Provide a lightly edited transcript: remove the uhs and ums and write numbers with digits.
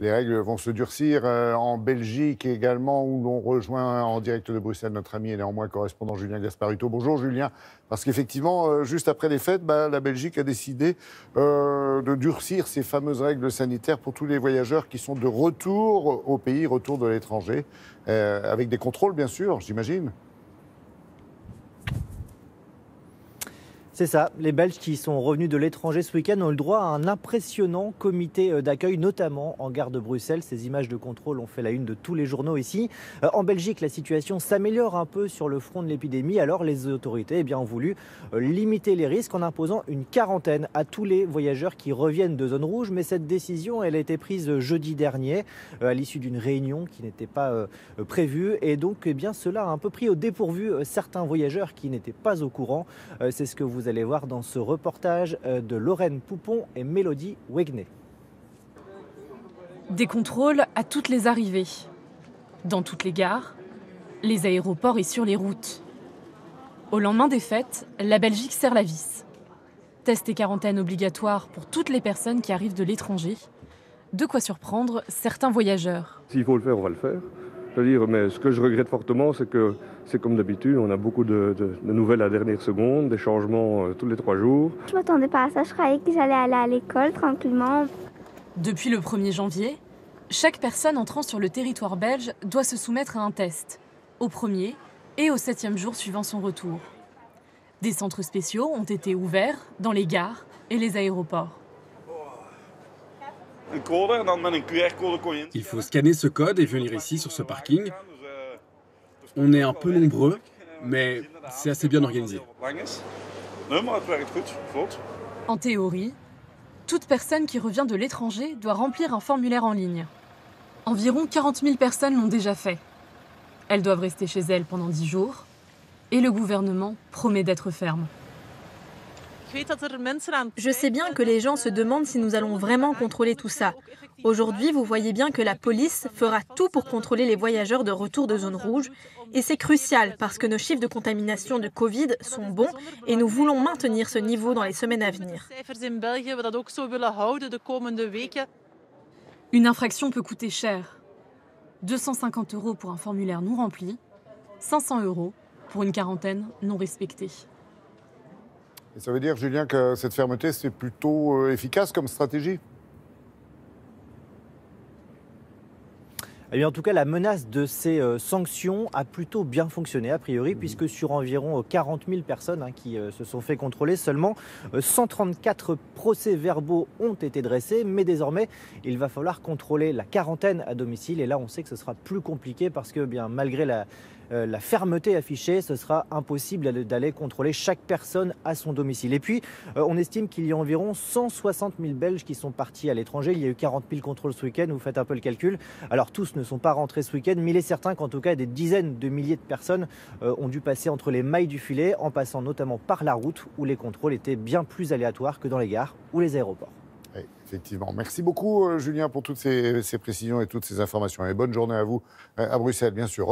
Les règles vont se durcir en Belgique également, où l'on rejoint en direct de Bruxelles notre ami et néanmoins correspondant Julien Gasparuto. Bonjour Julien, parce qu'effectivement, juste après les fêtes, la Belgique a décidé de durcir ces fameuses règles sanitaires pour tous les voyageurs qui sont de retour au pays, retour de l'étranger, avec des contrôles bien sûr, j'imagine. C'est ça, les Belges qui sont revenus de l'étranger ce week-end ont eu le droit à un impressionnant comité d'accueil, notamment en gare de Bruxelles. Ces images de contrôle ont fait la une de tous les journaux ici. En Belgique, la situation s'améliore un peu sur le front de l'épidémie. Alors les autorités ont voulu limiter les risques en imposant une quarantaine à tous les voyageurs qui reviennent de zone rouge. Mais cette décision, elle a été prise jeudi dernier à l'issue d'une réunion qui n'était pas prévue. Et donc cela a un peu pris au dépourvu certains voyageurs qui n'étaient pas au courant. C'est ce que vous allez voir dans ce reportage de Lorraine Poupon et Mélodie Wegner. Des contrôles à toutes les arrivées, dans toutes les gares, les aéroports et sur les routes. Au lendemain des fêtes, la Belgique serre la vis. Tests et quarantaine obligatoires pour toutes les personnes qui arrivent de l'étranger. De quoi surprendre certains voyageurs. S'il faut le faire, on va le faire. Je veux dire, mais ce que je regrette fortement, c'est que c'est comme d'habitude, on a beaucoup de nouvelles à la dernière seconde, des changements tous les 3 jours. Je m'attendais pas à ça, je croyais que j'allais aller à l'école tranquillement. Depuis le 1er janvier, chaque personne entrant sur le territoire belge doit se soumettre à un test, au 1er et au 7e jour suivant son retour. Des centres spéciaux ont été ouverts dans les gares et les aéroports. Il faut scanner ce code et venir ici sur ce parking. On est un peu nombreux, mais c'est assez bien organisé. En théorie, toute personne qui revient de l'étranger doit remplir un formulaire en ligne. Environ 40 000 personnes l'ont déjà fait. Elles doivent rester chez elles pendant 10 jours et le gouvernement promet d'être ferme. Je sais bien que les gens se demandent si nous allons vraiment contrôler tout ça. Aujourd'hui, vous voyez bien que la police fera tout pour contrôler les voyageurs de retour de zone rouge. Et c'est crucial parce que nos chiffres de contamination de Covid sont bons et nous voulons maintenir ce niveau dans les semaines à venir. Une infraction peut coûter cher. 250 € pour un formulaire non rempli, 500 € pour une quarantaine non respectée. Et ça veut dire, Julien, que cette fermeté, c'est plutôt efficace comme stratégie? Eh bien, en tout cas, la menace de ces sanctions a plutôt bien fonctionné, a priori, puisque sur environ 40 000 personnes qui se sont fait contrôler, seulement 134 procès-verbaux ont été dressés. Mais désormais, il va falloir contrôler la quarantaine à domicile. Et là, on sait que ce sera plus compliqué parce que, malgré la fermeté affichée, ce sera impossible d'aller contrôler chaque personne à son domicile. Et puis, on estime qu'il y a environ 160 000 Belges qui sont partis à l'étranger. Il y a eu 40 000 contrôles ce week-end, vous faites un peu le calcul. Alors, tous ne sont pas rentrés ce week-end, mais il est certain qu'en tout cas, des dizaines de milliers de personnes ont dû passer entre les mailles du filet, en passant notamment par la route, où les contrôles étaient bien plus aléatoires que dans les gares ou les aéroports. Oui, effectivement. Merci beaucoup, Julien, pour toutes ces précisions et toutes ces informations. Et bonne journée à vous à Bruxelles, bien sûr.